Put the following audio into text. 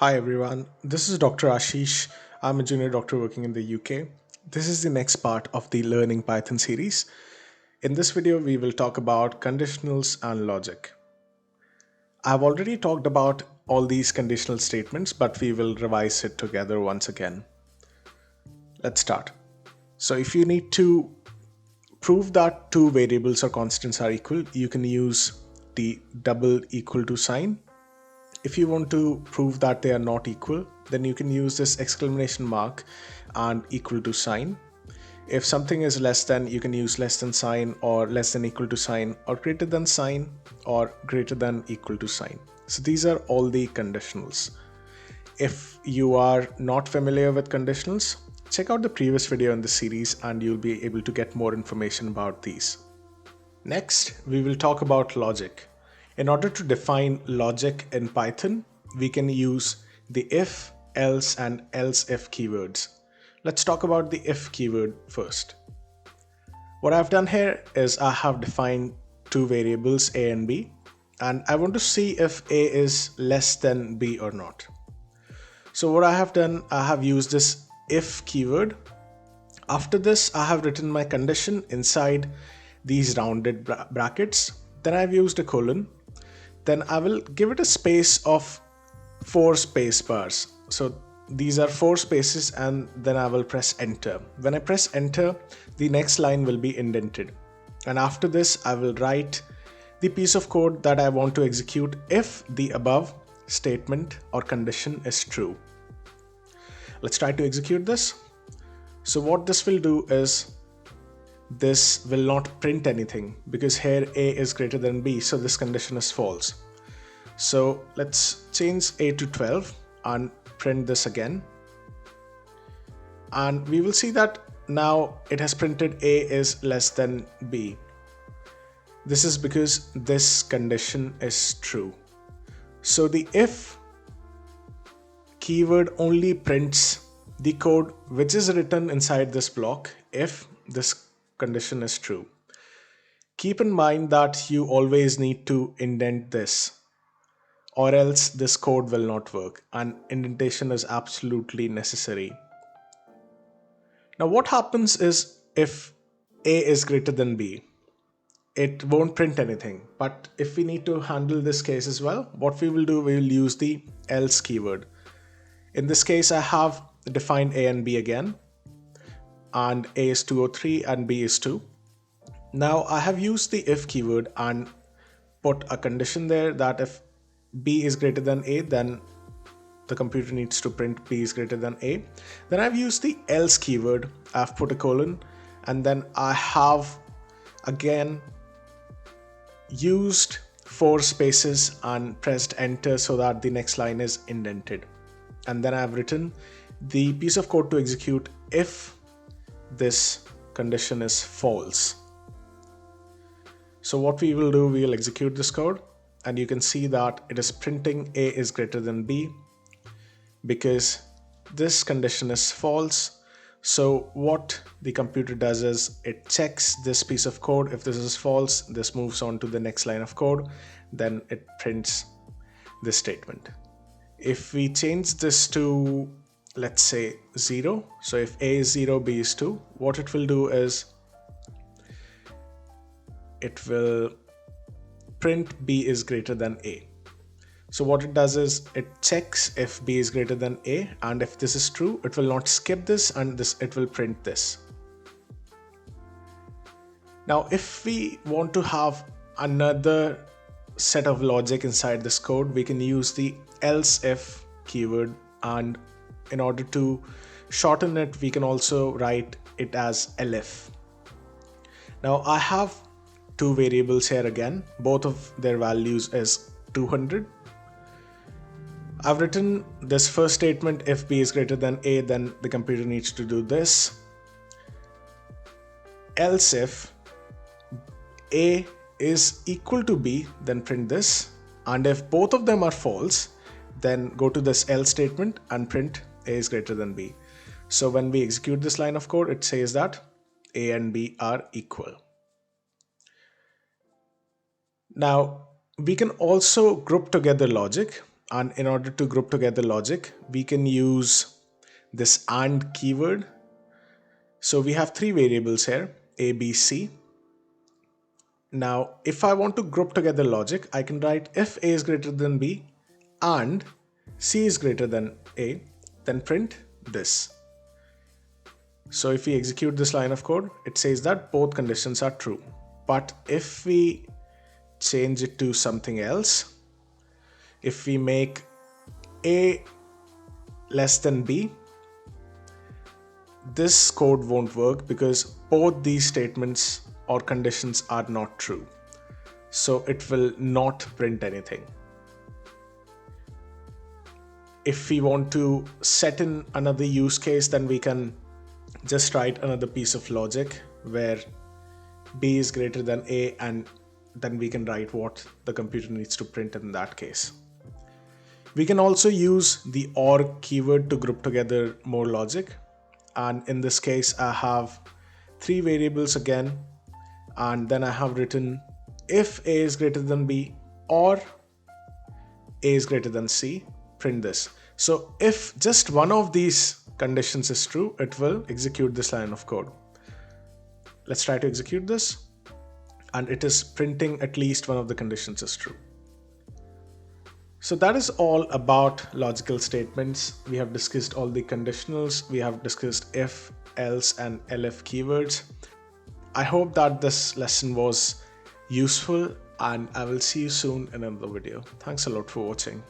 Hi everyone, this is Dr. Ashish. I'm a junior doctor working in the UK. This is the next part of the Learning Python series. In this video, we will talk about conditionals and logic. I've already talked about all these conditional statements, but we will revise it together once again. Let's start. So if you need to prove that two variables or constants are equal, you can use the double equal to sign. If you want to prove that they are not equal, then you can use this exclamation mark and equal to sign. If something is less than, you can use less than sign or less than equal to sign or greater than sign or greater than equal to sign. So these are all the conditionals. If you are not familiar with conditionals, check out the previous video in this series and you'll be able to get more information about these. Next, we will talk about logic. In order to define logic in Python, we can use the if, else, and else if keywords. Let's talk about the if keyword first. What I've done here is I have defined two variables a and b, and I want to see if a is less than b or not. So what I have done, I have used this if keyword. After this, I have written my condition inside these rounded brackets. Then I've used a colon. Then I will give it a space of 4 space bars. So these are 4 spaces, and then I will press enter. When I press enter, the next line will be indented. And after this, I will write the piece of code that I want to execute if the above statement or condition is true. Let's try to execute this. So what this will do is this will not print anything because here a is greater than b, so this condition is false. So let's change a to 12 and print this again. And we will see that now it has printed a is less than b. This is because this condition is true. So the if keyword only prints the code which is written inside this block if this condition is true. Keep in mind that you always need to indent this, or else this code will not work, and indentation is absolutely necessary. Now what happens is if a is greater than b, it won't print anything. But if we need to handle this case as well, what we will do, we will use the else keyword. In this case, I have defined a and b again, and a is 203 and b is 2. Now I have used the if keyword and put a condition there that if b is greater than a, then the computer needs to print b is greater than a. Then I've used the else keyword, I've put a colon, and then I have again used 4 spaces and pressed enter so that the next line is indented. And then I've written the piece of code to execute if this condition is false. So what we will do, we will execute this code, and you can see that it is printing a is greater than b because this condition is false. So what the computer does is it checks this piece of code. If this is false, this moves on to the next line of code, then it prints this statement. If we change this to, let's say, 0, so if a is 0, b is 2, what it will do is it will print b is greater than a. So what it does is it checks if b is greater than a, and if this is true, it will not skip this, and it will print this. Now if we want to have another set of logic inside this code, we can use the else if keyword, and in order to shorten it, we can also write it as Elif. Now I have two variables here again, both of their values is 200. I've written this first statement, if b is greater than a, then the computer needs to do this. Else if a is equal to b, then print this. And if both of them are false, then go to this else statement and print a is greater than b. So when we execute this line of code, it says that a and b are equal. Now we can also group together logic, And in order to group together logic, we can use this AND keyword. So we have three variables here, A, B, C. Now, if I want to group together logic, I can write if A is greater than B and C is greater than A, then print this. So if we execute this line of code, it says that both conditions are true. But if we change it to something else, if we make A less than B, this code won't work because both these statements or conditions are not true. So it will not print anything. If we want to set in another use case, then we can just write another piece of logic where B is greater than A, and then we can write what the computer needs to print in that case. We can also use the OR keyword to group together more logic. And in this case, I have three variables again, and then I have written if A is greater than B or A is greater than C, print this. So if just one of these conditions is true, it will execute this line of code. Let's try to execute this, and it is printing at least one of the conditions is true. So that is all about logical statements. We have discussed all the conditionals. We have discussed if, else, and elif keywords. I hope that this lesson was useful, and I will see you soon in another video. Thanks a lot for watching.